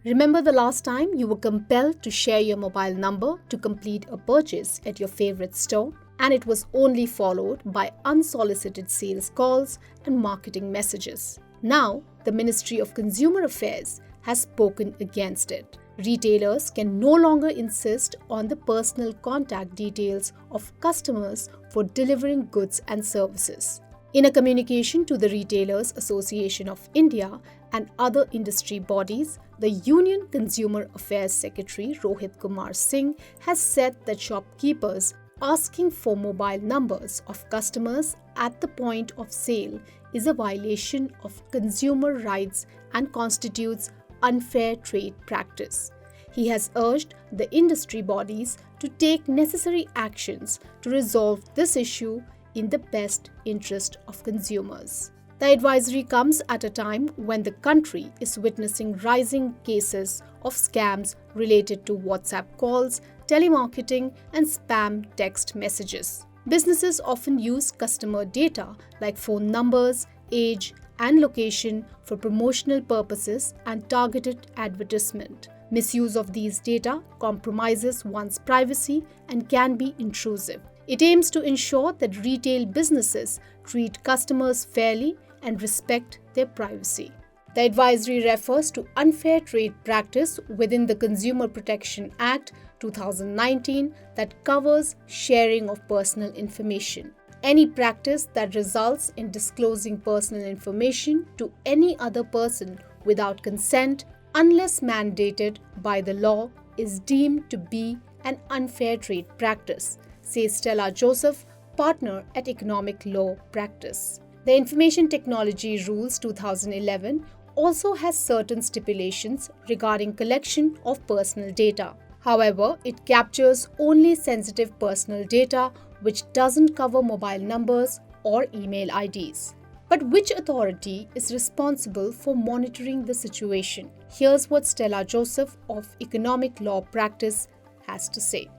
Remember the last time you were compelled to share your mobile number to complete a purchase at your favorite store, and it was only followed by unsolicited sales calls and marketing messages. Now, the Ministry of Consumer Affairs has spoken against it. Retailers can no longer insist on the personal contact details of customers for delivering goods and services. In a communication to the Retailers Association of India and other industry bodies, the Union Consumer Affairs Secretary Rohit Kumar Singh has said that shopkeepers asking for mobile numbers of customers at the point of sale is a violation of consumer rights and constitutes unfair trade practice. He has urged the industry bodies to take necessary actions to resolve this issue in the best interest of consumers. The advisory comes at a time when the country is witnessing rising cases of scams related to WhatsApp calls, telemarketing, and spam text messages. Businesses often use customer data like phone numbers, age, and location for promotional purposes and targeted advertisement. Misuse of these data compromises one's privacy and can be intrusive. It aims to ensure that retail businesses treat customers fairly and respect their privacy. The advisory refers to unfair trade practice within the Consumer Protection Act 2019 that covers sharing of personal information. Any practice that results in disclosing personal information to any other person without consent, unless mandated by the law, is deemed to be an unfair trade practice, says Stella Joseph, partner at Economic Law Practice. The Information Technology Rules 2011 also has certain stipulations regarding collection of personal data. However, it captures only sensitive personal data which doesn't cover mobile numbers or email IDs. But which authority is responsible for monitoring the situation? Here's what Stella Joseph of Economic Law Practice has to say.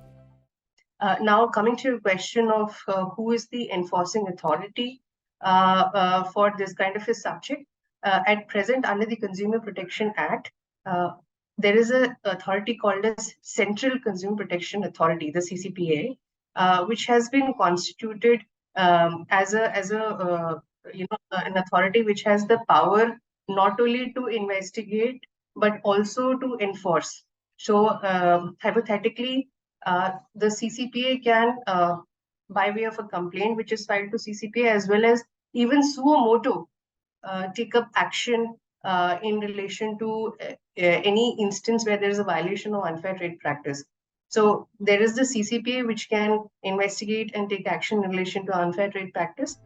Now, coming to your question of who is the enforcing authority for this kind of a subject, at present, under the Consumer Protection Act, there is an authority called as Central Consumer Protection Authority, the CCPA, which has been constituted as an authority which has the power not only to investigate but also to enforce. So, hypothetically, the CCPA can, by way of a complaint which is filed to CCPA, as well as even suo motu, take up action in relation to any instance where there is a violation of unfair trade practice. So there is the CCPA which can investigate and take action in relation to unfair trade practice.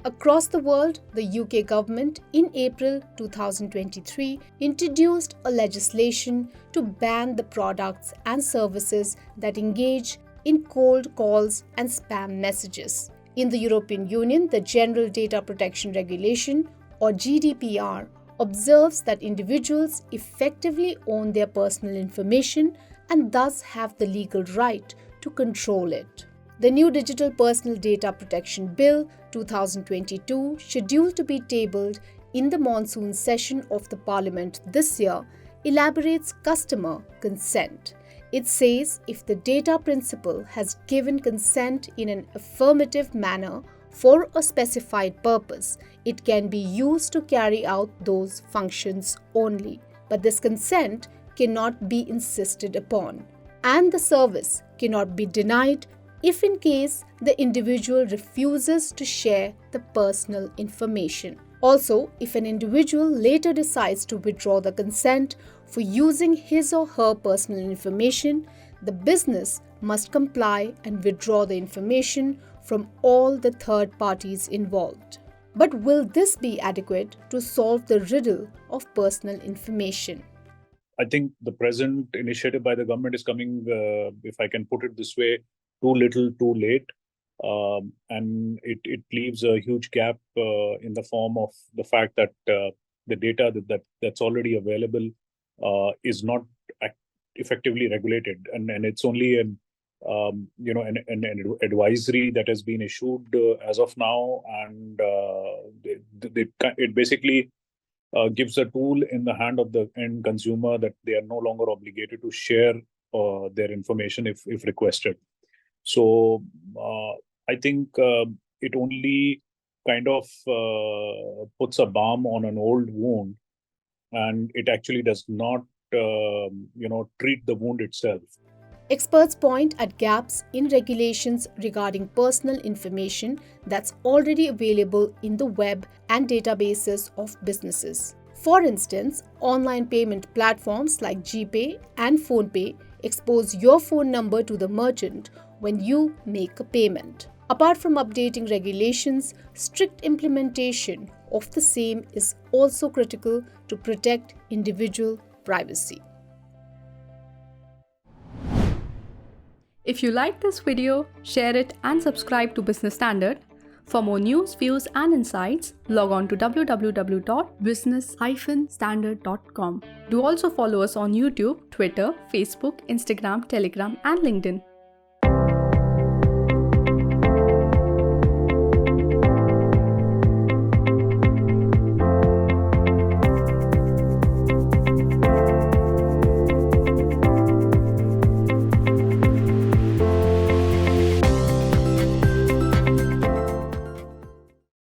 Across the world, the UK government in April 2023 introduced a legislation to ban the products and services that engage in cold calls and spam messages. In the European Union, the General Data Protection Regulation, or GDPR, observes that individuals effectively own their personal information and thus have the legal right to control it. The new Digital Personal Data Protection Bill 2022, scheduled to be tabled in the monsoon session of the Parliament this year, elaborates customer consent. It says if the data principal has given consent in an affirmative manner for a specified purpose, it can be used to carry out those functions only. But this consent cannot be insisted upon, and the service cannot be denied if in case the individual refuses to share the personal information. Also, if an individual later decides to withdraw the consent for using his or her personal information, the business must comply and withdraw the information from all the third parties involved. But will this be adequate to solve the riddle of personal information? I think the present initiative by the government is coming, if I can put it this way, too little, too late. And it leaves a huge gap in the form of the fact that the data that's already available is not effectively regulated, and it's only an advisory that has been issued as of now, and it basically gives a tool in the hand of the end consumer that they are no longer obligated to share their information if requested. So I think it only kind of puts a balm on an old wound, and it actually does not treat the wound itself. Experts point at gaps in regulations regarding personal information that's already available in the web and databases of businesses. For instance, online payment platforms like GPay and PhonePe expose your phone number to the merchant when you make a payment. Apart from updating regulations, strict implementation of the same is also critical to protect individual privacy. If you like this video, share it and subscribe to Business Standard. For more news, views and insights, log on to www.business-standard.com. Do also follow us on YouTube, Twitter, Facebook, Instagram, Telegram and LinkedIn.